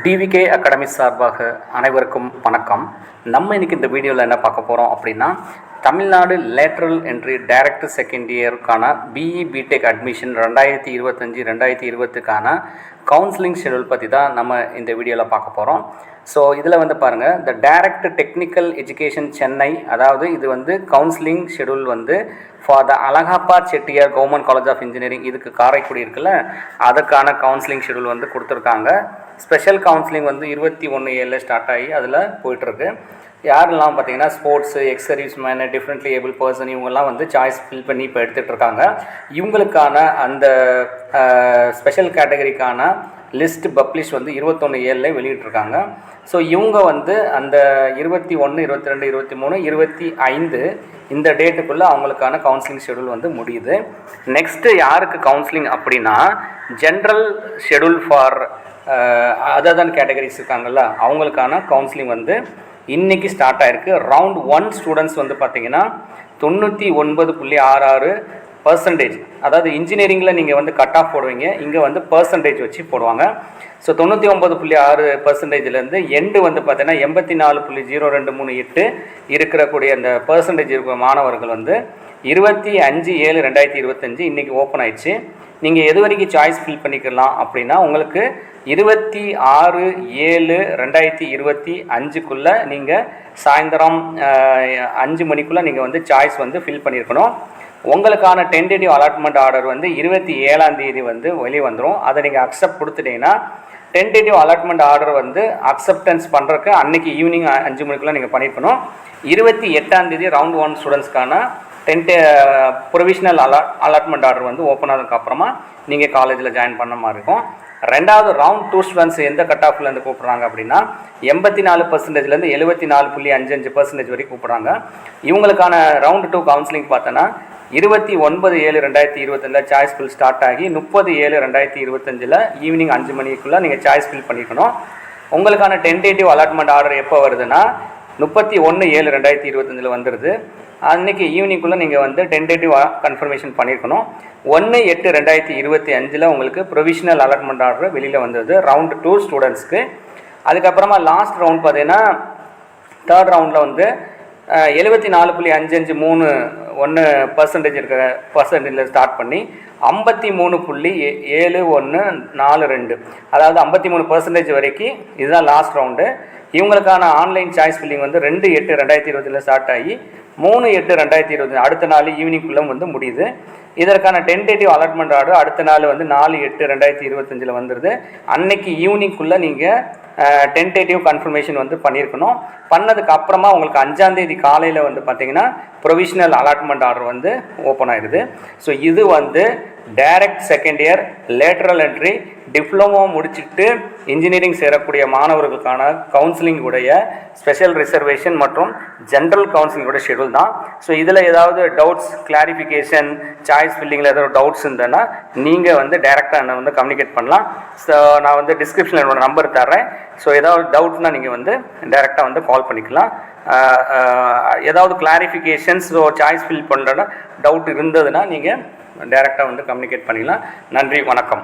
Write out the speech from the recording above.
TVK academy சார்பாக அனைவருக்கும் வணக்கம். நம்ம இன்றைக்கி இந்த வீடியோவில் என்ன பார்க்க போகிறோம் அப்படின்னா, Tamil Nadu lateral entry direct second இயருக்கான பிஇ பிடெக் அட்மிஷன் 2025-2020க்கான கவுன்சிலிங் ஷெடியூல் பற்றி தான் நம்ம இந்த வீடியோவில் பார்க்க போகிறோம். ஸோ இதில் வந்து பாருங்கள், the direct technical education Chennai, அதாவது இது வந்து கவுன்சிலிங் ஷெடியூல் வந்து for the Alagappa Chettiar government college of engineering, இதுக்கு காரைக்குடி இருக்குல்ல, அதுக்கான கவுன்சிலிங் ஷெடியூல் வந்து கொடுத்துருக்காங்க. ஸ்பெஷல் கவுன்சிலிங் வந்து 21/7 ஸ்டார்ட் ஆகி அதில் போய்ட்டுருக்கு. யாரெல்லாம் பார்த்தீங்கன்னா sports, ex service menu, differently able person, இவங்கெல்லாம் வந்து சாய்ஸ் ஃபில் பண்ணி இப்போ எடுத்துகிட்டு இருக்காங்க. இவங்களுக்கான அந்த ஸ்பெஷல் கேட்டகரிக்கான லிஸ்ட் பப்ளிஷ் வந்து 21/7 வெளியிட்டிருக்காங்க. ஸோ இவங்க வந்து அந்த 21, 22, 23, 25 இந்த டேட்டுக்குள்ளே அவங்களுக்கான கவுன்சிலிங் ஷெடியூல் வந்து முடியுது. நெக்ஸ்ட்டு யாருக்கு கவுன்சிலிங் அப்படின்னா, general schedule for other than categories இருக்காங்கல்ல, அவங்களுக்கான கவுன்சிலிங் வந்து இன்றைக்கி ஸ்டார்ட் ஆகிருக்கு. ரவுண்ட் 1 ஸ்டூடெண்ட்ஸ் வந்து பார்த்திங்கன்னா 99.66%, அதாவது இன்ஜினியரிங்கில் நீங்கள் வந்து கட் ஆஃப் போடுவீங்க, இங்கே வந்து பர்சன்டேஜ் வச்சு போடுவாங்க. ஸோ 99.6%லேருந்து எண்டு வந்து பார்த்தீங்கன்னா 84.0238 இருக்கக்கூடிய அந்த பர்சன்டேஜ் இருக்கிற மாணவர்கள் வந்து 25/7/2025 இன்றைக்கி ஓப்பன் ஆயிடுச்சு. நீங்கள் எது வரைக்கும் சாய்ஸ் ஃபில் பண்ணிக்கலாம் அப்படின்னா, உங்களுக்கு 26/7/2025 நீங்கள் சாயந்தரம் 5 மணிக்குள்ளே நீங்கள் வந்து சாய்ஸ் வந்து ஃபில் பண்ணியிருக்கணும். உங்களுக்கான டென்டேட்டிவ் அலாட்மெண்ட் ஆர்டர் வந்து 27ஆம் தேதி வந்து வெளியே வந்துடும். அதை நீங்கள் அக்செப்ட் கொடுத்துட்டீங்கன்னா, டென்டேட்டிவ் அலாட்மெண்ட் ஆர்டர் வந்து அக்செப்டன்ஸ் பண்ணுறதுக்கு அன்றைக்கி ஈவினிங் 5 மணிக்குள்ளே நீங்கள் பண்ணியிருக்கணும். 28ஆம் தேதி ரவுண்ட் 1 ஸ்டூடெண்ட்ஸ்க்கான ப்ரொவிஷனல் அலாட்மெண்ட் ஆர்டர் வந்து ஓப்பன் ஆனதுக்கப்புறமா நீங்கள் காலேஜில் ஜாயின் பண்ண மாதிரி இருக்கும். ரெண்டாவது ரவுண்ட் 2 ஸ்டூடெண்ட்ஸ் எந்த கட் ஆஃப்லேருந்து கூப்பிட்றாங்க அப்படின்னா, 84%லேருந்து 74.55% வரைக்கும் கூப்பிட்றாங்க. இவங்களுக்கான ரவுண்ட் 2 கவுன்சிலிங் பார்த்தோன்னா 29/7/2025 சாய்ஸ் ஃபில் ஸ்டார்ட் ஆகி 30/7/2025 ஈவினிங் 5 மணிக்குள்ளே நீங்கள் சாய்ஸ் ஃபில் பண்ணிக்கணும். உங்களுக்கான டென்டேட்டிவ் அலாட்மெண்ட் ஆர்டர் எப்போ வருதுன்னா 31/7/2025 வந்துடுது. அன்றைக்கி ஈவினிங்குள்ளே நீங்கள் வந்து டென்டேட்டிவ் கன்ஃபர்மேஷன் பண்ணியிருக்கணும். 1/8/2025 உங்களுக்கு ப்ரொவிஷனல் அலாட்மெண்ட் ஆர்டர் வெளியில் வந்தது ரவுண்ட் 2 ஸ்டூடெண்ட்ஸ்க்கு. அதுக்கப்புறமா லாஸ்ட் ரவுண்ட் பார்த்தீங்கன்னா, தேர்ட் ரவுண்டில் வந்து 74.553% இருக்கிற பர்சன்டேஜில் ஸ்டார்ட் பண்ணி 53.7142, அதாவது 53% வரைக்கும் இதுதான் லாஸ்ட் ரவுண்டு. இவங்களுக்கான ஆன்லைன் சாய்ஸ் ஃபில்லிங் வந்து 2/8/2025 ஸ்டார்ட் ஆகி 3/8/2025 அடுத்த நாள் ஈவினிங்குள்ளே வந்து முடியுது. இதற்கான டென்டேட்டிவ் அலாட்மெண்ட் ஆர்டர் அடுத்த நாள் வந்து 4/8/2025 வந்துடுது. அன்னைக்கு ஈவினிங்குள்ளே நீங்கள் டென்டேட்டிவ் கன்ஃபர்மேஷன் வந்து பண்ணியிருக்கணும். பண்ணதுக்கு அப்புறமா உங்களுக்கு 5ஆம் தேதி காலையில் வந்து பார்த்திங்கன்னா ப்ரொவிஷனல் அலாட்மெண்ட் ஆர்டர் வந்து ஓப்பன் ஆகிடுது. ஸோ இது வந்து direct second year lateral entry diploma முடிச்சுட்டு இன்ஜினியரிங் சேரக்கூடிய மாணவர்களுக்கான கவுன்சிலிங் உடைய ஸ்பெஷல் ரிசர்வேஷன் மற்றும் ஜென்ரல் கவுன்சிலிங்கோட ஷெடியூல் தான். ஸோ இதில் ஏதாவது டவுட்ஸ், கிளாரிஃபிகேஷன், சாய்ஸ் ஃபில்லிங்கில் ஏதாவது டவுட்ஸ் இருந்ததுன்னா நீங்கள் வந்து டைரெக்டாக என்னை வந்து கம்யூனிகேட் பண்ணலாம். ஸோ நான் வந்து டிஸ்கிரிப்ஷனில் என்னோடய நம்பர் தர்றேன். ஸோ ஏதாவது டவுட்னால் நீங்கள் வந்து டைரெக்டாக வந்து கால் பண்ணிக்கலாம். ஏதாவது கிளாரிஃபிகேஷன்ஸ், ஸோ சாய்ஸ் ஃபில் பண்ணுறதுனா டவுட் இருந்ததுன்னா நீங்கள் டைரெக்டாக வந்து கம்யூனிகேட் பண்ணிக்கலாம். நன்றி, வணக்கம்.